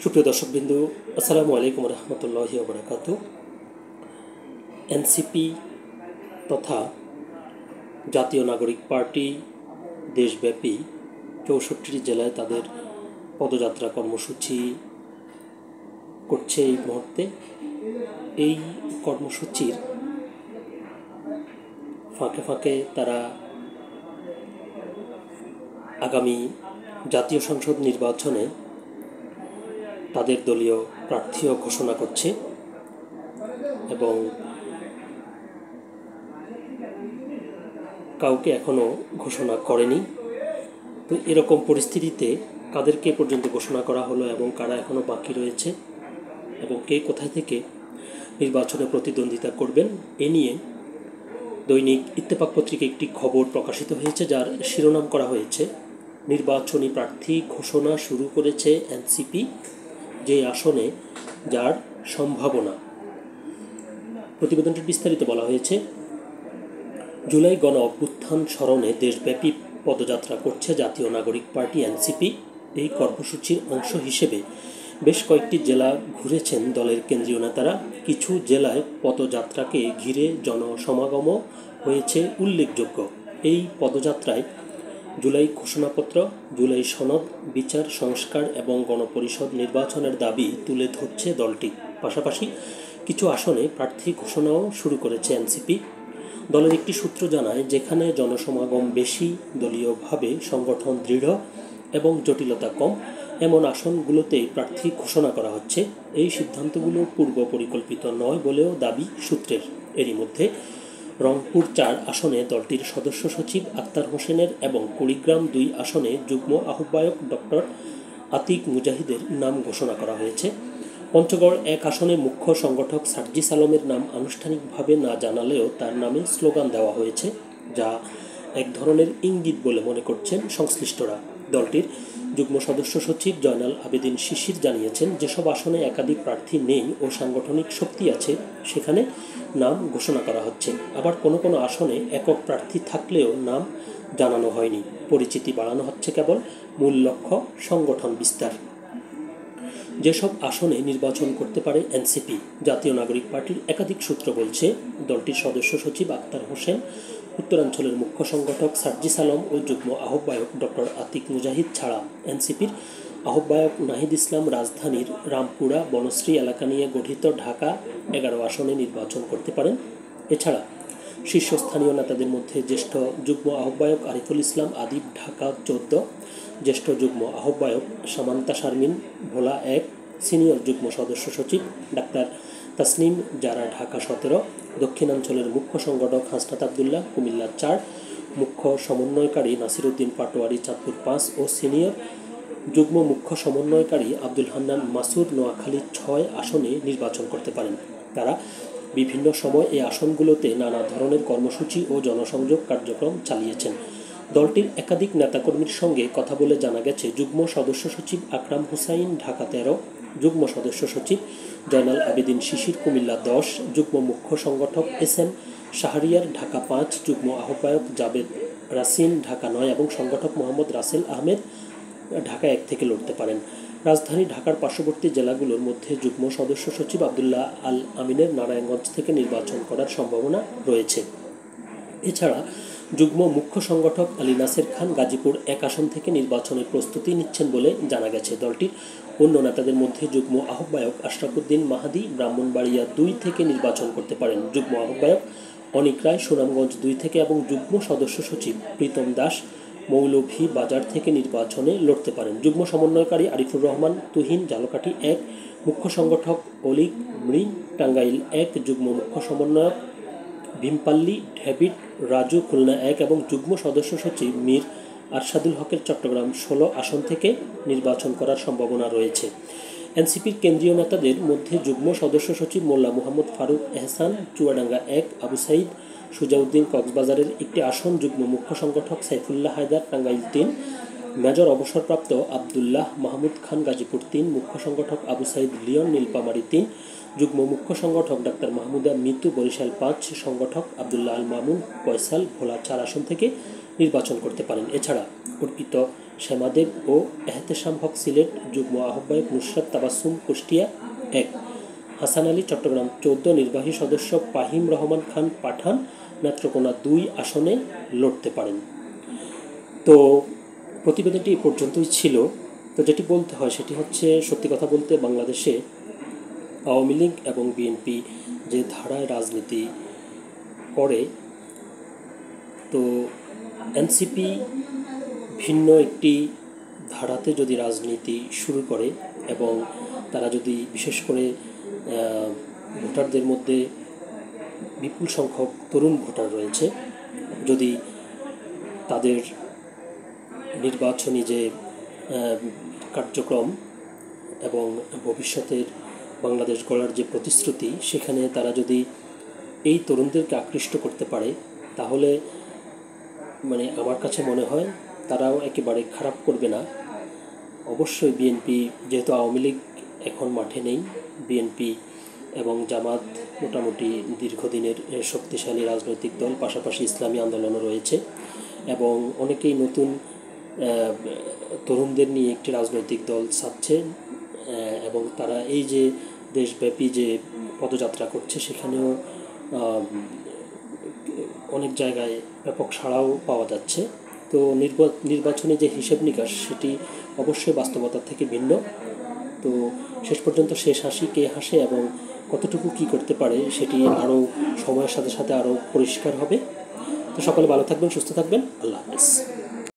সুপ্রিয় দর্শকবৃন্দু, আসসালামু আলাইকুম রহমতুল্লাহি ওয়া বারাকাতুহু। এনসিপি তথা জাতীয় নাগরিক পার্টি দেশব্যাপী ৬৪টি জেলায় তাদের পদযাত্রা কর্মসূচি করছে এই মুহূর্তে। এই কর্মসূচির ফাঁকে ফাঁকে তারা আগামী জাতীয় সংসদ নির্বাচনে তাদের দলীয় প্রার্থীও ঘোষণা করছে এবং কাউকে এখনও ঘোষণা করেনি। তো এরকম পরিস্থিতিতে কাদেরকে পর্যন্ত ঘোষণা করা হলো এবং কারা এখনও বাকি রয়েছে এবং কে কোথায় থেকে নির্বাচনে প্রতিদ্বন্দ্বিতা করবেন, এ নিয়ে দৈনিক ইত্তেফাক পত্রিকায় একটি খবর প্রকাশিত হয়েছে, যার শিরোনাম করা হয়েছে নির্বাচনী প্রার্থী ঘোষণা শুরু করেছে এনসিপি, যে আসনে যার সম্ভাবনা। প্রতিবেদনটির বিস্তারিত বলা হয়েছে, জুলাই গণ অভ্যুত্থান স্মরণে দেশব্যাপী পদযাত্রা করছে জাতীয় নাগরিক পার্টি এনসিপি। এই কর্মসূচির অংশ হিসেবে বেশ কয়েকটি জেলা ঘুরেছেন দলের কেন্দ্রীয় নেতারা। কিছু জেলায় পদযাত্রাকে ঘিরে জনসমাগমও হয়েছে উল্লেখযোগ্য। এই পদযাত্রায় জুলাই ঘোষণাপত্র, জুলাই সনদ, বিচার সংস্কার এবং গণপরিষদ নির্বাচনের দাবি তুলে ধরছে দলটি। পাশাপাশি কিছু আসনে প্রার্থী ঘোষণাও শুরু করেছে এনসিপি। দলের একটি সূত্র জানায়, যেখানে জনসমাগম বেশি, দলীয়ভাবে সংগঠন দৃঢ় এবং জটিলতা কম, এমন আসনগুলোতেই প্রার্থী ঘোষণা করা হচ্ছে। এই সিদ্ধান্তগুলো পূর্ব পরিকল্পিত নয় বলেও দাবি সূত্রের। এরই মধ্যে রংপুর ৪ আসনে দলটির সদস্য সচিব আক্তার হোসেনের এবং কুড়িগ্রাম ২ আসনে যুগ্ম আহ্বায়ক ডক্টর আতিক মুজাহিদের নাম ঘোষণা করা হয়েছে। পঞ্চগড় ১ আসনে মুখ্য সংগঠক সার্জিস আলমের নাম আনুষ্ঠানিকভাবে না জানালেও তার নামে স্লোগান দেওয়া হয়েছে, যা এক ধরনের ইঙ্গিত বলে মনে করছেন সংশ্লিষ্টরা। দলটির যুগ্ম সদস্য সচিব জয়নাল আবেদিন শিশির জানিয়েছেন, যেসব আসনে একাধিক প্রার্থী নেই ও সাংগঠনিক শক্তি আছে, সেখানে নাম ঘোষণা করা হচ্ছে। আবার কোনো কোনো আসনে একক প্রার্থী থাকলেও নাম জানানো হয়নি। পরিচিতি বাড়ানো হচ্ছে কেবল, মূল লক্ষ্য সংগঠন বিস্তার। যেসব আসনে নির্বাচন করতে পারে এনসিপি, জাতীয় নাগরিক পার্টির একাধিক সূত্র বলছে, দলটির সদস্য সচিব আক্তার হোসেন, উত্তরাঞ্চলের মুখ্য সংগঠক সার্জিস আলম ও যুগ্ম আহ্বায়ক ডক্টর আতিক মুজাহিদ ছাড়া এনসিপির আহ্বায়ক নাহিদ ইসলাম রাজধানীর রামপুরা বনশ্রী এলাকা নিয়ে গঠিত ঢাকা ১১ আসনে নির্বাচন করতে পারেন। এছাড়া শীর্ষস্থানীয় নেতাদের মধ্যে জ্যেষ্ঠ যুগ্ম আহ্বায়ক আরিফুল ইসলাম আদিব ঢাকা ১৪, জ্যেষ্ঠ যুগ্ম আহ্বায়ক সামান্তা শারমিন ভোলা ১, সিনিয়র যুগ্ম সদস্য সচিব ডাক্তার তাসনিম জারা ঢাকা ১৭, দক্ষিণাঞ্চলের মুখ্য সংগঠক হাসনাত আবদুল্লাহ কুমিল্লা ৪, মুখ্য সমন্বয়কারী নাসিরউদ্দিন পাটোয়ারি চাঁদপুর ৫ ও সিনিয়র যুগ্ম মুখ্য সমন্বয়কারী আব্দুল হান্নান মাসুদ নোয়াখালী ৬ আসনে নির্বাচন করতে পারেন। তারা বিভিন্ন সময় এই আসনগুলোতে নানা ধরনের কর্মসূচি ও জনসংযোগ কার্যক্রম চালিয়েছেন। দলটির একাধিক নেতাকর্মীর সঙ্গে কথা বলে জানা গেছে, যুগ্ম সদস্য সচিব আকরাম হুসাইন ঢাকা ১৩, যুগ্ম সদস্য সচিব জয়নাল আবেদিন শিশির কুমিল্লা ১০, যুগ্ম মুখ্য সংগঠক এস.এম. শাহরিয়ার ঢাকা ৫, যুগ্ম আহ্বায়ক জাবেদ রাসিন ঢাকা ৯ এবং সংগঠক মোহাম্মদ রাসেল আহমেদ ঢাকা ১ থেকে লড়তে পারেন। রাজধানী ঢাকার পার্শ্ববর্তী জেলাগুলোর মধ্যে যুগ্ম সদস্য সচিব আবদুল্লাহ আল আমিনের নারায়ণগঞ্জ থেকে নির্বাচন করার সম্ভাবনা রয়েছে। এছাড়া যুগ্ম মুখ্য সংগঠক আলী নাসের খান গাজীপুর ১ আসন থেকে নির্বাচনের প্রস্তুতি নিচ্ছেন বলে জানা গেছে। দলটির অন্য নেতাদের মধ্যে যুগ্ম আহ্বায়ক আশরাফুদ্দিন মাহাদি ব্রাহ্মণবাড়িয়া ২ থেকে নির্বাচন করতে পারেন। যুগ্ম আহ্বায়ক অনিক রায় সুনামগঞ্জ ২ থেকে এবং যুগ্ম সদস্য সচিব প্রীতম দাস মৌলভীবাজার থেকে নির্বাচনে লড়তে পারেন। যুগ্ম সমন্বয়কারী আরিফুর রহমান তুহিন ঝালকাঠি ১, মুখ্য সংগঠক অলিক মৃ টাঙ্গাইল ১, যুগ্ম মুখ্য সমন্বয়ক ভীমপাল্লী ডেভিড রাজু খুলনা ১ এবং যুগ্ম সদস্য সচিব মীর আরশাদুল হকের চট্টগ্রাম ১৬ আসন থেকে নির্বাচন করার সম্ভাবনা রয়েছে। এনসিপির কেন্দ্রীয় নেতাদের মধ্যে যুগ্ম সদস্য সচিব মোল্লা মুহাম্মদ ফারুক এহসান চুয়াডাঙ্গা ১, আবু সাইদ সুজাউদ্দিন কক্সবাজারের একটি আসন, যুগ্ম মুখ্য সংগঠক সাইফুল্লাহ হায়দার টাঙ্গাইল ৩, মেজর অবসরপ্রাপ্ত আবদুল্লাহ মাহমুদ খান গাজীপুর ৩, মুখ্য সংগঠক আবু সাইদ লিয়ন নীলপামারী ৩, যুগ্ম মুখ্য সংগঠক ডাক্তার মাহমুদা মিতু বরিশাল ৫, সংগঠক আবদুল্লাহ আল মামুন ফয়সাল ভোলা ৪ আসন থেকে নির্বাচন করতে পারেন। এছাড়া অর্পিত শ্যামাদেব ও এহতেশাম হক সিলেট, যুগ্ম আহ্বায়ক নুসরাত তাবাসসুম কুষ্টিয়া 1, হাসান আলী চট্টগ্রাম 14, নির্বাহী সদস্য ফাহিম রহমান খান পাঠান নেত্রকোনা 2 আসনে লড়তে পারেন। তো প্রতিবেদনটি এই পর্যন্তই ছিল। তো যেটি বলতে হয় সেটি হচ্ছে, সত্যি কথা বলতে বাংলাদেশে আওয়ামী লীগ এবং বিএনপি যে ধারায় রাজনীতি করে, তো এনসিপি ভিন্ন একটি ধারাতে যদি রাজনীতি শুরু করে এবং তারা যদি বিশেষ করে ভোটারদের মধ্যে বিপুল সংখ্যক তরুণ ভোটার রয়েছে, যদি তাদের নির্বাচনী যে কার্যক্রম এবং ভবিষ্যতের বাংলাদেশ গড়ার যে প্রতিশ্রুতি, সেখানে তারা যদি এই তরুণদেরকে আকৃষ্ট করতে পারে, তাহলে মানে আমার কাছে মনে হয় তারাও একেবারে খারাপ করবে না। অবশ্যই বিএনপি, যেহেতু আওয়ামী লীগ এখন মাঠে নেই, বিএনপি এবং জামাত মোটামুটি দীর্ঘদিনের শক্তিশালী রাজনৈতিক দল, পাশাপাশি ইসলামী আন্দোলনও রয়েছে এবং অনেকেই নতুন তরুণদের নিয়ে একটি রাজনৈতিক দল ছাড়ছে এবং তারা এই যে দেশব্যাপী যে পদযাত্রা করছে, সেখানেও অনেক জায়গায় ব্যাপক সাড়াও পাওয়া যাচ্ছে। তো নির্বাচনে যে হিসেব নিকাশ, সেটি অবশ্যই বাস্তবতার থেকে ভিন্ন। তো শেষ পর্যন্ত শেষ হাসি কে হাসে এবং কতটুকু কি করতে পারে, সেটি আরও সময়ের সাথে সাথে আরও পরিষ্কার হবে। তো সকলে ভালো থাকবেন, সুস্থ থাকবেন, আল্লাহ হাফেজ।